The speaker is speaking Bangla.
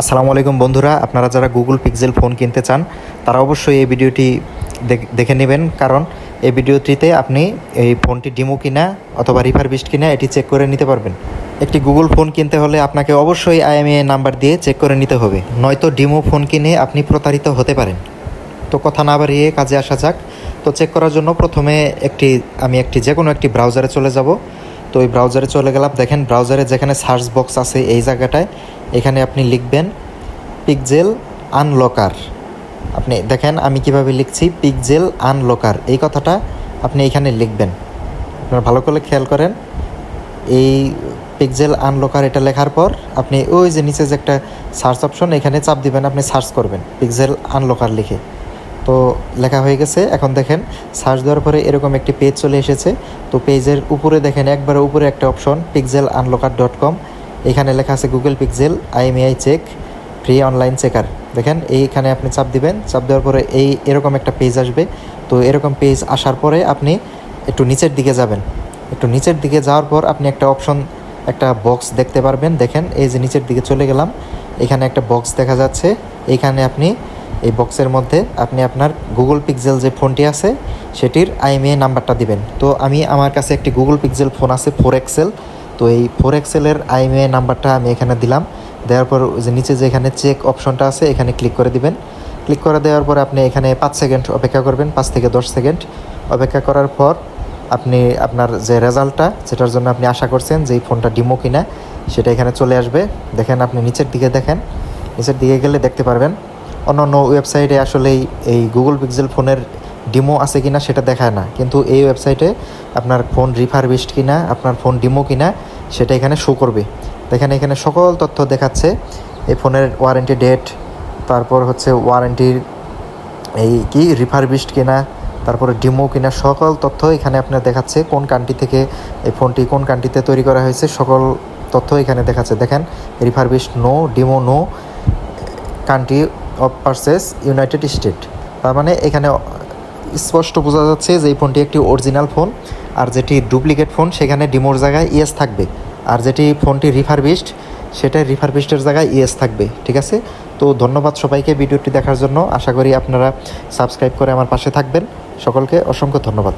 আসসালামু আলাইকুম বন্ধুরা, আপনারা যারা গুগল পিক্সেল ফোন কিনতে চান তারা অবশ্যই এই ভিডিওটি দেখে নেবেন, কারণ এই ভিডিওটিতে আপনি এই ফোনটি ডিমো কিনা অথবা রিফারবিশড কিনা এটি চেক করে নিতে পারবেন। একটি গুগল ফোন কিনতে হলে আপনাকে অবশ্যই IMEI নাম্বার দিয়ে চেক করে নিতে হবে, নয়তো ডিমো ফোন কিনে আপনি প্রতারিত হতে পারেন। তো কথা না বাড়িয়ে কাজে আসা যাক। তো চেক করার জন্য প্রথমে আমি যে কোনো একটি ব্রাউজারে চলে যাব। তো এই ব্রাউজারে চলে গেলাম। দেখেন ব্রাউজারে যেখানে সার্চ বক্স আছে এই জায়গাটায় এখানে আপনি লিখবেন পিক্সেল আনলকার। আপনি দেখেন আমি কিভাবে লিখছি, পিক্সেল আনলকার এই কথাটা আপনি এখানে লিখবেন। আপনারা ভালো করে খেয়াল করেন, এই পিক্সেল আনলকার এটা লেখার পর আপনি ওই যে নিচে যে একটা সার্চ অপশন এখানে চাপ দিবেন, আপনি সার্চ করবেন পিক্সেল আনলকার লিখে। তো লেখা হয়ে গেছে। এখন দেখেন সার্চ দেওয়ার পরে এরকম একটি পেজ চলে এসেছে। তো পেজের উপরে দেখেন একবারে উপরে একটা অপশন pixelanlocker.com, এখানে লেখা আছে Google pixel IMEI check free online checker. দেখেন এইখানে আপনি চাপ দিবেন, চাপ দেওয়ার পরে এরকম একটা পেজ আসবে। তো এরকম পেজ আসার পরে আপনি একটু নিচের দিকে যাবেন। একটু নিচের দিকে যাওয়ার পর আপনি একটা বক্স দেখতে পারবেন। দেখেন এই যে নিচের দিকে চলে গেলাম, এখানে একটা বক্স দেখা যাচ্ছে। এইখানে আপনি এই বক্সের মধ্যে আপনি আপনার গুগল পিক্সেল যে ফোনটি আছে সেটির IMEI নাম্বারটা দিবেন। তো আমার কাছে একটি গুগল পিক্সেল ফোন আছে 4XL। তো এই 4XL-এর IMEI নাম্বারটা আমি এখানে দিলাম। দেওয়ার পর যে নিচে যে এখানে চেক অপশনটা আছে এখানে ক্লিক করে দিবেন। ক্লিক করে দেওয়ার পর আপনি এখানে 5 সেকেন্ড অপেক্ষা করবেন, 5 থেকে 10 সেকেন্ড অপেক্ষা করার পর আপনি আপনার যে রেজাল্টটা যেটার জন্য আপনি আশা করছেন যে এই ফোনটা ডিমো কিনা সেটা এখানে চলে আসবে। দেখেন আপনি নিচের দিকে দেখেন, নিচের দিকে গেলে দেখতে পারবেন অন্য ওয়েবসাইটে আসলে এই গুগল পিক্সেল ফোনের ডিমো আছে কিনা সেটা দেখায় না, কিন্তু এই ওয়েবসাইটে আপনার ফোন রিফারবিশড কিনা আপনার ফোন ডিমো কিনা সেটা এখানে শো করবে। দেখেন এখানে সকল তথ্য দেখাচ্ছে, এই ফোনের ওয়ারেন্টি ডেট, তারপর হচ্ছে ওয়ারেন্টির রিফারবিশড কিনা, তারপরে ডিমো কিনা সকল তথ্য এখানে আপনার দেখাচ্ছে। কোন কান্ট্রি থেকে এই ফোনটি কোন কান্ট্রিতে তৈরি করা হয়েছে সকল তথ্য এখানে দেখাচ্ছে। দেখেন refurbished no, demo no, country of purchase united state. তার মানে এখানে স্পষ্ট বোঝা যাচ্ছে যে এই ফোনটি একটি অরিজিনাল ফোন, আর যেটি ডুপ্লিকেট ফোন সেখানে ডিমোর জায়গায় ইয়েস থাকবে, আর যেটি ফোনটি রিফারবিশড সেটা রিফারবিশডের জায়গায় ইয়েস থাকবে। ঠিক আছে? তো ধন্যবাদ সবাইকে ভিডিওটি দেখার জন্য। আশা করি আপনারা সাবস্ক্রাইব করে আমার পাশে থাকবেন। সকলকে অসংখ্য ধন্যবাদ।